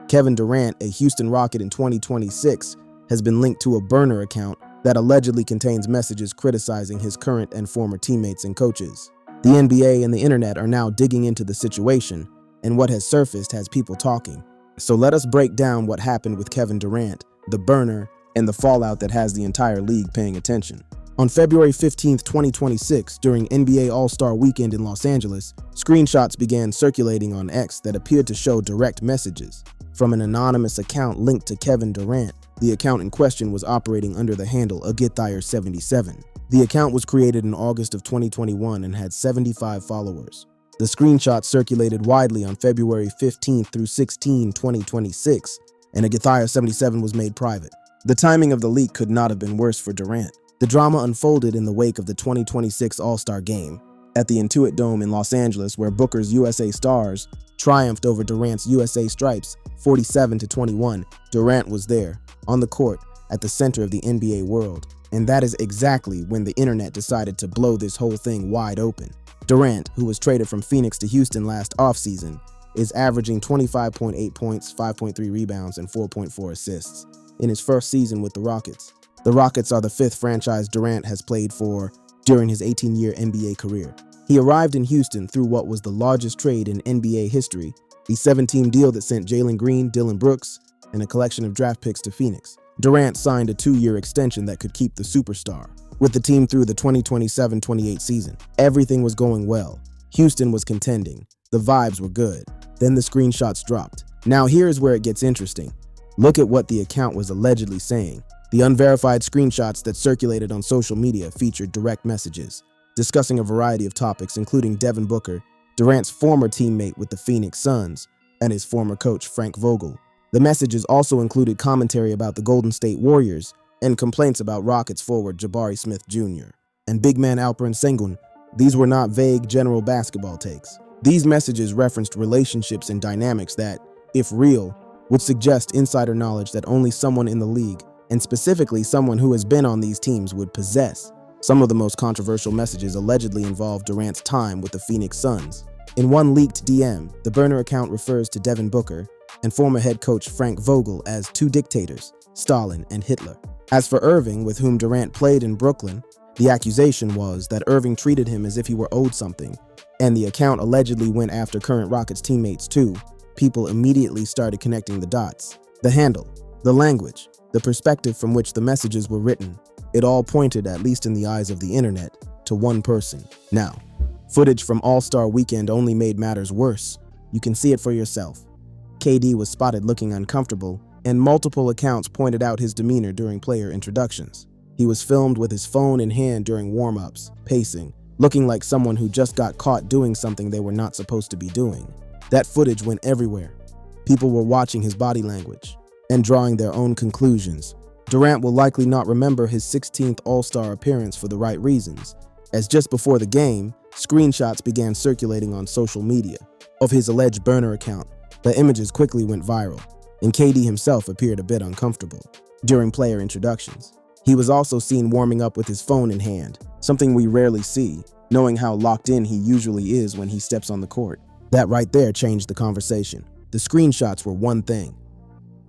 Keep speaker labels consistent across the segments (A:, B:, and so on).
A: Kevin Durant, a Houston Rocket in 2026, has been linked to a burner account that allegedly contains messages criticizing his current and former teammates and coaches. The NBA and the internet are now digging into the situation, and what has surfaced has people talking. So let us break down what happened with Kevin Durant, the burner, and the fallout that has the entire league paying attention. On February 15, 2026, during NBA All-Star Weekend in Los Angeles, screenshots began circulating on X that appeared to show direct messages from an anonymous account linked to Kevin Durant. The account in question was operating under the handle Agitthire77. The account was created in August of 2021 and had 75 followers. The screenshots circulated widely on February 15 through 16, 2026, and Agitthire77 was made private. The timing of the leak could not have been worse for Durant. The drama unfolded in the wake of the 2026 All-Star Game at the Intuit Dome in Los Angeles, where Booker's USA Stars triumphed over Durant's USA Stripes 47-21. Durant was there, on the court, at the center of the NBA world. And that is exactly when the internet decided to blow this whole thing wide open. Durant, who was traded from Phoenix to Houston last offseason, is averaging 25.8 points, 5.3 rebounds, and 4.4 assists in his first season with the Rockets. The Rockets are the fifth franchise Durant has played for during his 18-year NBA career. He arrived in Houston through what was the largest trade in NBA history, a 7-team deal that sent Jalen Green, Dillon Brooks, and a collection of draft picks to Phoenix. Durant signed a 2-year extension that could keep the superstar with the team through the 2027-28 season. Everything was going well. Houston was contending. The vibes were good. Then the screenshots dropped. Now here's where it gets interesting. Look at what the account was allegedly saying. The unverified screenshots that circulated on social media featured direct messages, discussing a variety of topics, including Devin Booker, Durant's former teammate with the Phoenix Suns, and his former coach, Frank Vogel. The messages also included commentary about the Golden State Warriors and complaints about Rockets forward Jabari Smith Jr. and big man Alperen Sengun. These were not vague general basketball takes. These messages referenced relationships and dynamics that, if real, would suggest insider knowledge that only someone in the league, and specifically someone who has been on these teams, would possess. Some of the most controversial messages allegedly involved Durant's time with the Phoenix Suns. In one leaked DM, the burner account refers to Devin Booker and former head coach Frank Vogel as two dictators, Stalin and Hitler. As for Irving, with whom Durant played in Brooklyn, the accusation was that Irving treated him as if he were owed something, and the account allegedly went after current Rockets teammates too. People immediately started connecting the dots. The handle, the language, the perspective from which the messages were written, it all pointed, at least in the eyes of the internet, to one person. Now, footage from All-Star Weekend only made matters worse. You can see it for yourself. KD was spotted looking uncomfortable, and multiple accounts pointed out his demeanor during player introductions. He was filmed with his phone in hand during warm-ups, pacing, looking like someone who just got caught doing something they were not supposed to be doing. That footage went everywhere. People were watching his body language and drawing their own conclusions. Durant will likely not remember his 16th All-Star appearance for the right reasons, as just before the game, screenshots began circulating on social media of his alleged burner account. The images quickly went viral, and KD himself appeared a bit uncomfortable during player introductions. He was also seen warming up with his phone in hand, something we rarely see, knowing how locked in he usually is when he steps on the court. That right there changed the conversation. The screenshots were one thing,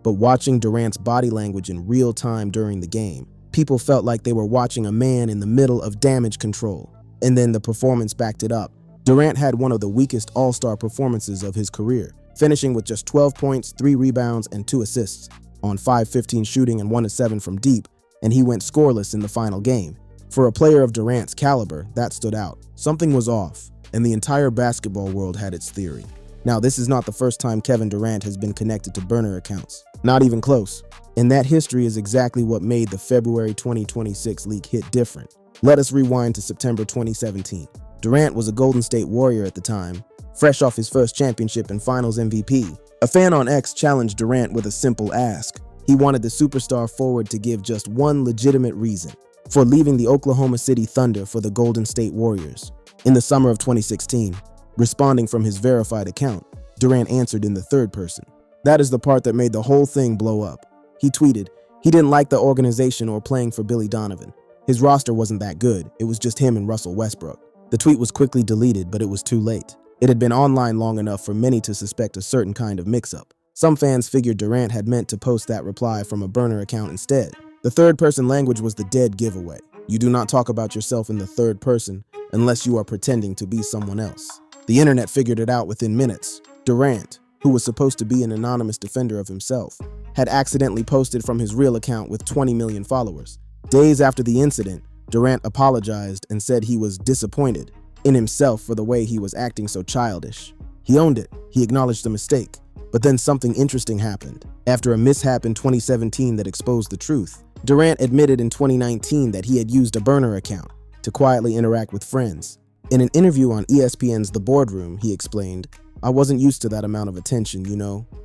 A: but watching Durant's body language in real time during the game, people felt like they were watching a man in the middle of damage control, and then the performance backed it up. Durant had one of the weakest All-Star performances of his career, finishing with just 12 points, 3 rebounds, and 2 assists on 5-15 shooting and 1-7 from deep, and he went scoreless in the final game. For a player of Durant's caliber, that stood out. Something was off, and the entire basketball world had its theory. Now, this is not the first time Kevin Durant has been connected to burner accounts. Not even close. And that history is exactly what made the February 2026 leak hit different. Let us rewind to September 2017. Durant was a Golden State Warrior at the time, fresh off his first championship and Finals MVP. A fan on X challenged Durant with a simple ask. He wanted the superstar forward to give just one legitimate reason for leaving the Oklahoma City Thunder for the Golden State Warriors. In the summer of 2016, responding from his verified account, Durant answered in the third person. That is the part that made the whole thing blow up. He tweeted, he didn't like the organization or playing for Billy Donovan. His roster wasn't that good, it was just him and Russell Westbrook. The tweet was quickly deleted, but it was too late. It had been online long enough for many to suspect a certain kind of mix-up. Some fans figured Durant had meant to post that reply from a burner account instead. The third-person language was the dead giveaway. You do not talk about yourself in the third person unless you are pretending to be someone else. The internet figured it out within minutes. Durant, who was supposed to be an anonymous defender of himself, had accidentally posted from his real account with 20 million followers. Days after the incident, Durant apologized and said he was disappointed in himself for the way he was acting so childish. He owned it. He acknowledged the mistake. But then something interesting happened. After a mishap in 2017 that exposed the truth, Durant admitted in 2019 that he had used a burner account to quietly interact with friends. In an interview on ESPN's The Boardroom, he explained, "I wasn't used to that amount of attention,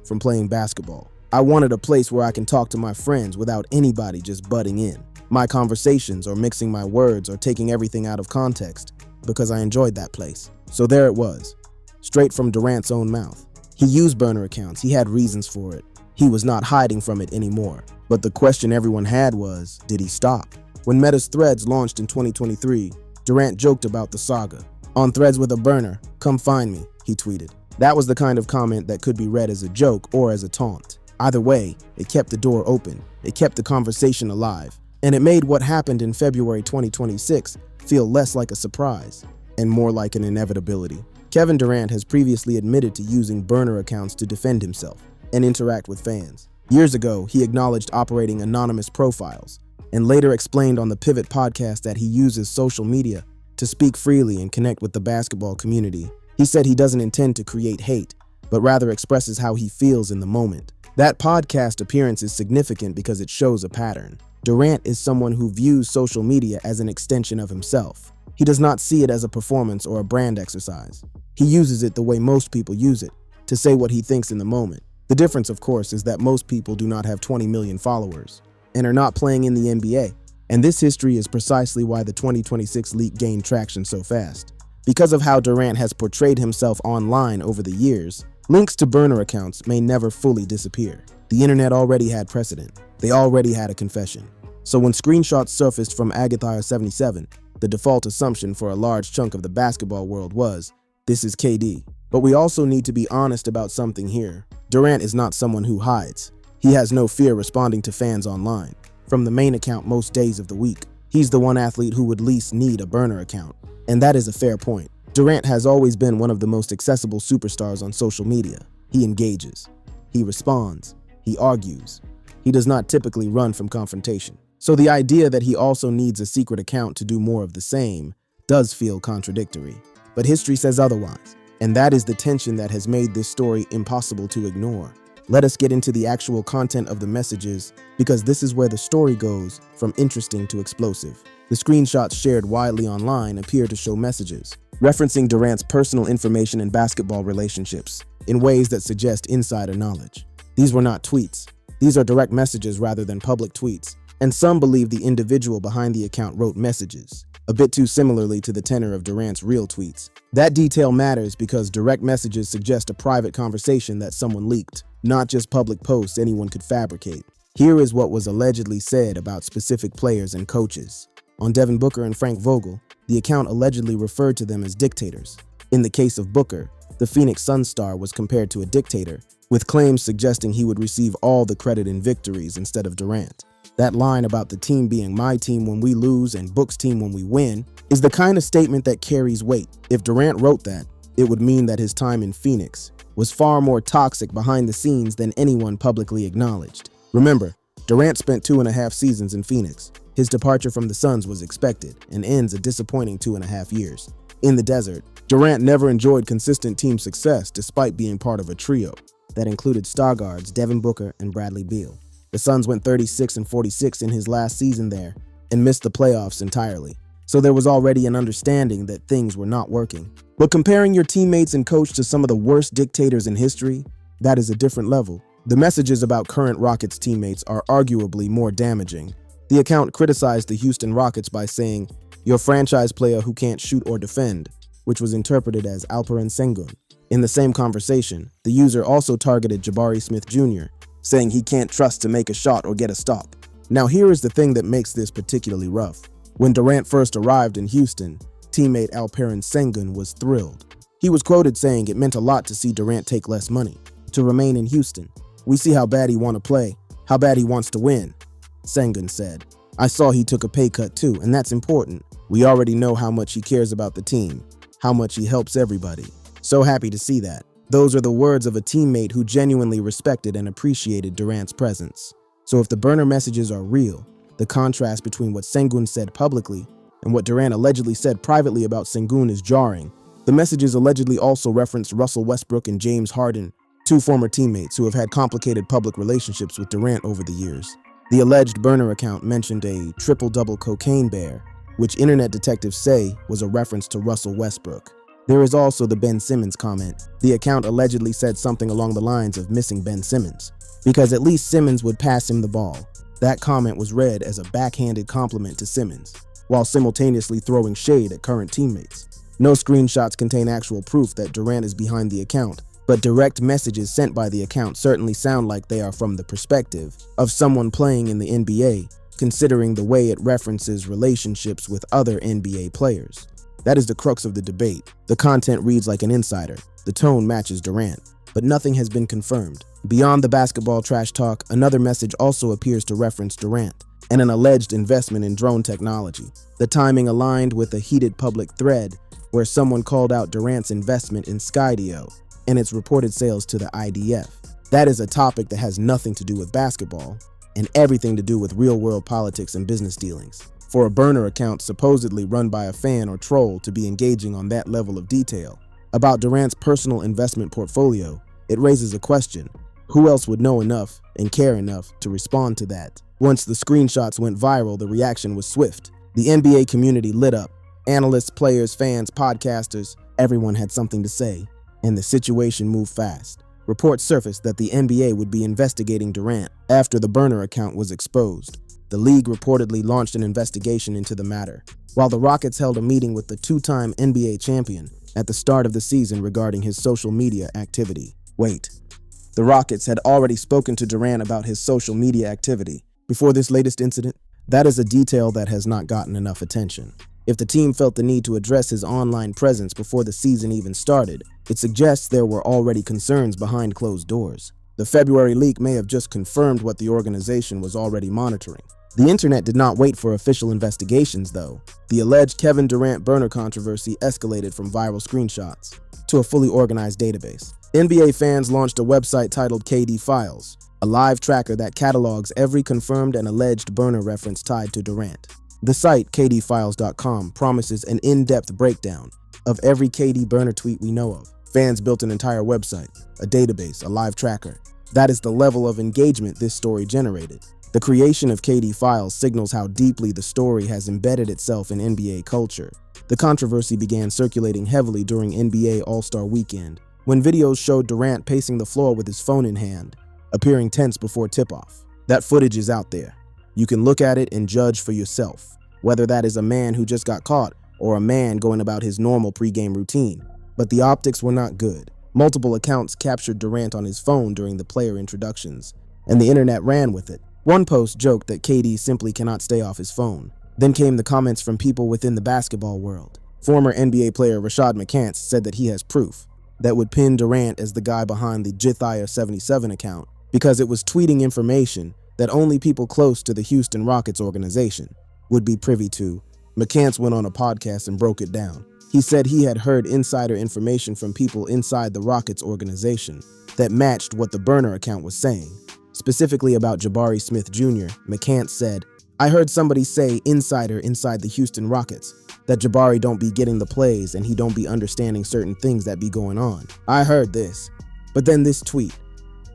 A: from playing basketball. I wanted a place where I can talk to my friends without anybody just butting in. My conversations or mixing my words or taking everything out of context, because I enjoyed that place." So there it was, straight from Durant's own mouth. He used burner accounts. He had reasons for it. He was not hiding from it anymore. But the question everyone had was, did he stop? When Meta's Threads launched in 2023, Durant joked about the saga. "On Threads with a burner, come find me," he tweeted. That was the kind of comment that could be read as a joke or as a taunt. Either way, it kept the door open. It kept the conversation alive. And it made what happened in February 2026 feel less like a surprise and more like an inevitability. Kevin Durant has previously admitted to using burner accounts to defend himself and interact with fans. Years ago, he acknowledged operating anonymous profiles and later explained on the Pivot podcast that he uses social media to speak freely and connect with the basketball community. He said he doesn't intend to create hate, but rather expresses how he feels in the moment. That podcast appearance is significant because it shows a pattern. Durant is someone who views social media as an extension of himself. He does not see it as a performance or a brand exercise. He uses it the way most people use it, to say what he thinks in the moment. The difference, of course, is that most people do not have 20 million followers and are not playing in the NBA. And this history is precisely why the 2026 leak gained traction so fast. Because of how Durant has portrayed himself online over the years, links to burner accounts may never fully disappear. The internet already had precedent. They already had a confession. So when screenshots surfaced from Agatha77, the default assumption for a large chunk of the basketball world was, this is KD. But we also need to be honest about something here. Durant is not someone who hides. He has no fear responding to fans online, from the main account most days of the week. He's the one athlete who would least need a burner account. And that is a fair point. Durant has always been one of the most accessible superstars on social media. He engages. He responds. He argues. He does not typically run from confrontation. So the idea that he also needs a secret account to do more of the same does feel contradictory. But history says otherwise. And that is the tension that has made this story impossible to ignore. Let us get into the actual content of the messages, because this is where the story goes from interesting to explosive. The screenshots shared widely online appear to show messages referencing Durant's personal information and basketball relationships in ways that suggest insider knowledge. These were not tweets. These are direct messages rather than public tweets. And some believe the individual behind the account wrote messages, a bit too similarly to the tenor of Durant's real tweets. That detail matters because direct messages suggest a private conversation that someone leaked, not just public posts anyone could fabricate. Here is what was allegedly said about specific players and coaches. On Devin Booker and Frank Vogel, the account allegedly referred to them as dictators. In the case of Booker, the Phoenix Suns star was compared to a dictator, with claims suggesting he would receive all the credit in victories instead of Durant. That line about the team being my team when we lose and Book's team when we win is the kind of statement that carries weight. If Durant wrote that, it would mean that his time in Phoenix was far more toxic behind the scenes than anyone publicly acknowledged. Remember, Durant spent 2.5 seasons in Phoenix. His departure from the Suns was expected and ends a disappointing 2.5 years. In the desert, Durant never enjoyed consistent team success despite being part of a trio that included star guards Devin Booker and Bradley Beal. The Suns went 36-46 in his last season there and missed the playoffs entirely. So there was already an understanding that things were not working. But comparing your teammates and coach to some of the worst dictators in history, that is a different level. The messages about current Rockets teammates are arguably more damaging. The account criticized the Houston Rockets by saying, "Your franchise player who can't shoot or defend," which was interpreted as Alperen Sengun. In the same conversation, the user also targeted Jabari Smith Jr., saying he can't trust to make a shot or get a stop. Now here is the thing that makes this particularly rough. When Durant first arrived in Houston, teammate Alperen Sengun was thrilled. He was quoted saying it meant a lot to see Durant take less money, to remain in Houston, We see how bad he want to play, how bad he wants to win, Sengun said. I saw he took a pay cut too, and that's important. We already know how much he cares about the team, how much he helps everybody. So happy to see that. Those are the words of a teammate who genuinely respected and appreciated Durant's presence. So if the burner messages are real, the contrast between what Sengun said publicly and what Durant allegedly said privately about Sengun is jarring. The messages allegedly also referenced Russell Westbrook and James Harden, two former teammates who have had complicated public relationships with Durant over the years. The alleged burner account mentioned a triple-double cocaine bear, which internet detectives say was a reference to Russell Westbrook. There is also the Ben Simmons comment. The account allegedly said something along the lines of missing Ben Simmons, because at least Simmons would pass him the ball. That comment was read as a backhanded compliment to Simmons, while simultaneously throwing shade at current teammates. No screenshots contain actual proof that Durant is behind the account, but direct messages sent by the account certainly sound like they are from the perspective of someone playing in the NBA, considering the way it references relationships with other NBA players. That is the crux of the debate. The content reads like an insider. The tone matches Durant, but nothing has been confirmed. Beyond the basketball trash talk, another message also appears to reference Durant and an alleged investment in drone technology. The timing aligned with a heated public thread where someone called out Durant's investment in Skydio and its reported sales to the IDF. That is a topic that has nothing to do with basketball and everything to do with real-world politics and business dealings. For a burner account supposedly run by a fan or troll to be engaging on that level of detail about Durant's personal investment portfolio, it raises a question. Who else would know enough and care enough to respond to that? Once the screenshots went viral, the reaction was swift. The NBA community lit up. Analysts, players, fans, podcasters, everyone had something to say, and the situation moved fast. Reports surfaced that the NBA would be investigating Durant after the burner account was exposed. The league reportedly launched an investigation into the matter, while the Rockets held a meeting with the two-time NBA champion at the start of the season regarding his social media activity. Wait, the Rockets had already spoken to Durant about his social media activity before this latest incident? That is a detail that has not gotten enough attention. If the team felt the need to address his online presence before the season even started, it suggests there were already concerns behind closed doors. The February leak may have just confirmed what the organization was already monitoring. The internet did not wait for official investigations, though. The alleged Kevin Durant burner controversy escalated from viral screenshots to a fully organized database. NBA fans launched a website titled KD Files, a live tracker that catalogs every confirmed and alleged burner reference tied to Durant. The site, kdfiles.com, promises an in-depth breakdown of every KD burner tweet we know of. Fans built an entire website, a database, a live tracker. That is the level of engagement this story generated. The creation of KD Files signals how deeply the story has embedded itself in NBA culture. The controversy began circulating heavily during NBA All-Star Weekend, when videos showed Durant pacing the floor with his phone in hand, appearing tense before tip-off. That footage is out there. You can look at it and judge for yourself, whether that is a man who just got caught or a man going about his normal pregame routine. But the optics were not good. Multiple accounts captured Durant on his phone during the player introductions, and the internet ran with it. One post joked that KD simply cannot stay off his phone. Then came the comments from people within the basketball world. Former NBA player Rashad McCants said that he has proof that would pin Durant as the guy behind the Jithia77 account because it was tweeting information that only people close to the Houston Rockets organization would be privy to. McCants went on a podcast and broke it down. He said he had heard insider information from people inside the Rockets organization that matched what the burner account was saying. Specifically about Jabari Smith Jr., McCants said, I heard somebody say insider inside the Houston Rockets, that Jabari don't be getting the plays and he don't be understanding certain things that be going on. I heard this, but then this tweet.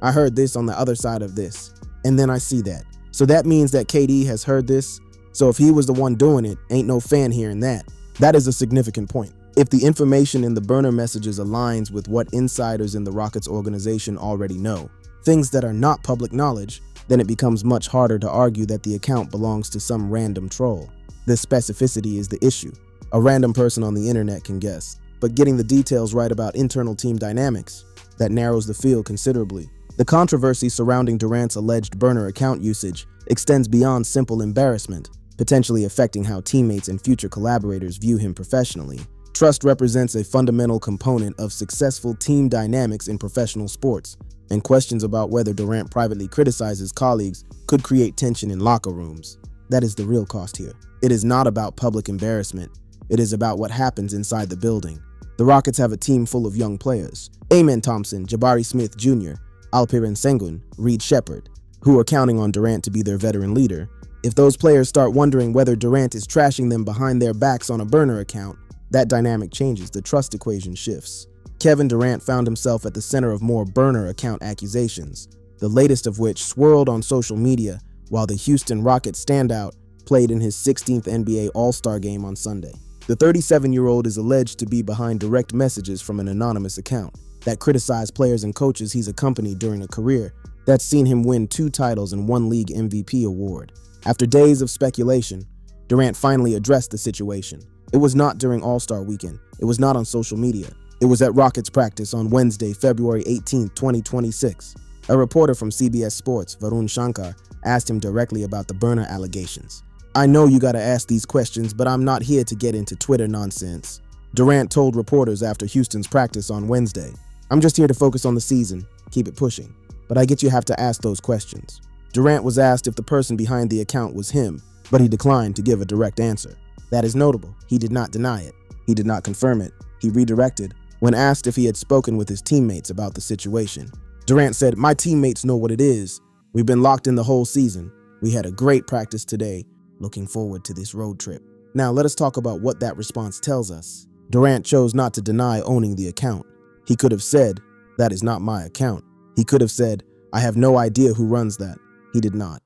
A: I heard this on the other side of this, and then I see that. So that means that KD has heard this, so if he was the one doing it, ain't no fan hearing that. That is a significant point. If the information in the burner messages aligns with what insiders in the Rockets organization already know, things that are not public knowledge, then it becomes much harder to argue that the account belongs to some random troll. This specificity is the issue. A random person on the internet can guess, but getting the details right about internal team dynamics, that narrows the field considerably. The controversy surrounding Durant's alleged burner account usage extends beyond simple embarrassment, potentially affecting how teammates and future collaborators view him professionally. Trust represents a fundamental component of successful team dynamics in professional sports. and questions about whether Durant privately criticizes colleagues could create tension in locker rooms. That is the real cost here. It is not about public embarrassment. It is about what happens inside the building. The Rockets have a team full of young players: Amen Thompson, Jabari Smith Jr., Alperen Sengun, Reed Shepherd, who are counting on Durant to be their veteran leader. If those players start wondering whether Durant is trashing them behind their backs on a burner account, that dynamic changes, the trust equation shifts. Kevin Durant found himself at the center of more burner account accusations, the latest of which swirled on social media while the Houston Rockets standout played in his 16th NBA All-Star game on Sunday. The 37-year-old is alleged to be behind direct messages from an anonymous account that criticize players and coaches he's accompanied during a career that's seen him win 2 titles and 1 league MVP award. After days of speculation, Durant finally addressed the situation. It was not during All-Star weekend. It was not on social media. It was at Rockets practice on Wednesday, February 18, 2026. A reporter from CBS Sports, Varun Shankar, asked him directly about the burner allegations. "I know you gotta ask these questions, but I'm not here to get into Twitter nonsense," Durant told reporters after Houston's practice on Wednesday. "I'm just here to focus on the season, keep it pushing. But I get you have to ask those questions." Durant was asked if the person behind the account was him, but he declined to give a direct answer. That is notable. He did not deny it. He did not confirm it. He redirected. When asked if he had spoken with his teammates about the situation, Durant said, "My teammates know what it is. We've been locked in the whole season. We had a great practice today. Looking forward to this road trip." Now let us talk about what that response tells us. Durant chose not to deny owning the account. He could have said, "That is not my account." He could have said, "I have no idea who runs that." He did not.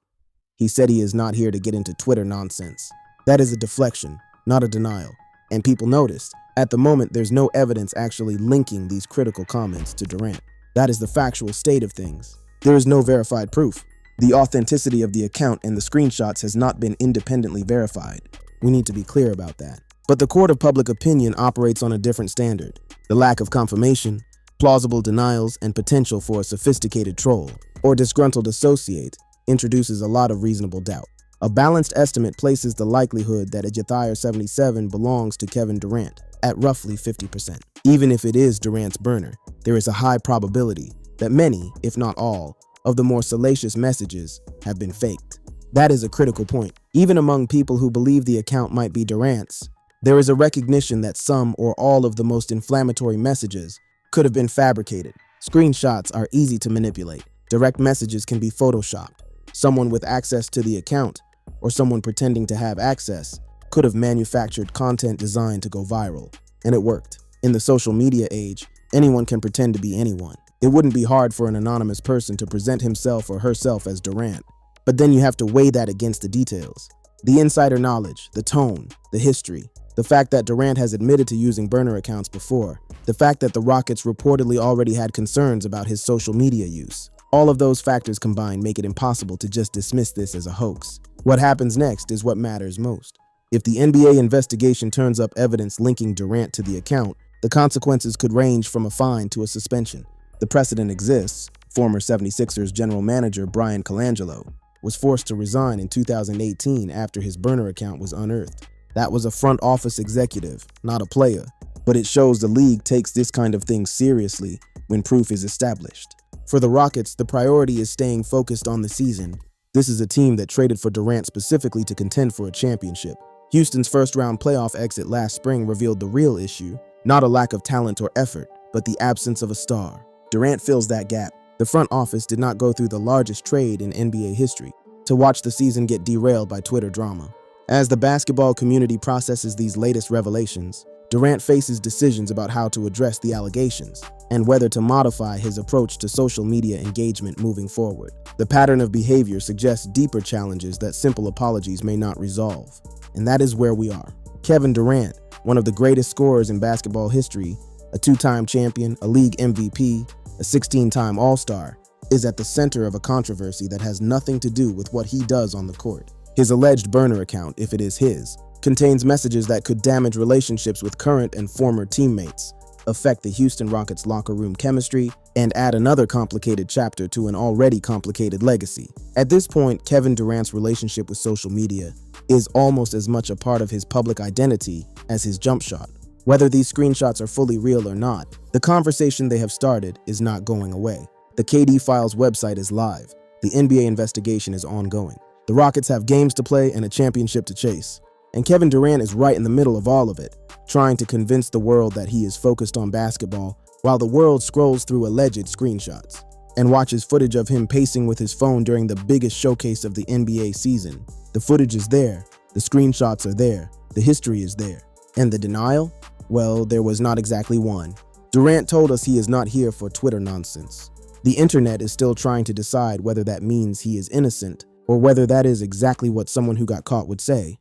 A: He said he is not here to get into Twitter nonsense. That is a deflection, not a denial. And people noticed. At the moment, there's no evidence actually linking these critical comments to Durant. That is the factual state of things. There is no verified proof. The authenticity of the account and the screenshots has not been independently verified. We need to be clear about that. But the court of public opinion operates on a different standard. The lack of confirmation, plausible denials, and potential for a sophisticated troll or disgruntled associate introduces a lot of reasonable doubt. A balanced estimate places the likelihood that a Jathier 77 belongs to Kevin Durant at roughly 50%. Even if it is Durant's burner, there is a high probability that many, if not all, of the more salacious messages have been faked. That is a critical point. Even among people who believe the account might be Durant's, there is a recognition that some or all of the most inflammatory messages could have been fabricated. Screenshots are easy to manipulate. Direct messages can be photoshopped. Someone with access to the account, or someone pretending to have access, could have manufactured content designed to go viral. And it worked. In the social media age, anyone can pretend to be anyone. It wouldn't be hard for an anonymous person to present himself or herself as Durant. But then you have to weigh that against the details. The insider knowledge, the tone, the history, the fact that Durant has admitted to using burner accounts before, the fact that the Rockets reportedly already had concerns about his social media use. All of those factors combined make it impossible to just dismiss this as a hoax. What happens next is what matters most. If the NBA investigation turns up evidence linking Durant to the account, the consequences could range from a fine to a suspension. The precedent exists. Former 76ers general manager Brian Colangelo was forced to resign in 2018 after his burner account was unearthed. That was a front office executive, not a player, but it shows the league takes this kind of thing seriously when proof is established. For the Rockets, the priority is staying focused on the season. This is a team that traded for Durant specifically to contend for a championship. Houston's first-round playoff exit last spring revealed the real issue, not a lack of talent or effort, but the absence of a star. Durant fills that gap. The front office did not go through the largest trade in NBA history to watch the season get derailed by Twitter drama. As the basketball community processes these latest revelations, Durant faces decisions about how to address the allegations and whether to modify his approach to social media engagement moving forward. The pattern of behavior suggests deeper challenges that simple apologies may not resolve. And that is where we are. Kevin Durant, one of the greatest scorers in basketball history, a 2-time champion, a league MVP, a 16-time All-Star, is at the center of a controversy that has nothing to do with what he does on the court. His alleged burner account, if it is his, contains messages that could damage relationships with current and former teammates, affect the Houston Rockets locker room chemistry, and add another complicated chapter to an already complicated legacy. At this point, Kevin Durant's relationship with social media is almost as much a part of his public identity as his jump shot. Whether these screenshots are fully real or not, the conversation they have started is not going away. The KD Files website is live. The NBA investigation is ongoing. The Rockets have games to play and a championship to chase. And Kevin Durant is right in the middle of all of it, trying to convince the world that he is focused on basketball while the world scrolls through alleged screenshots and watches footage of him pacing with his phone during the biggest showcase of the NBA season. The footage is there, the screenshots are there, the history is there. And the denial? Well, there was not exactly one. Durant told us he is not here for Twitter nonsense. The internet is still trying to decide whether that means he is innocent or whether that is exactly what someone who got caught would say.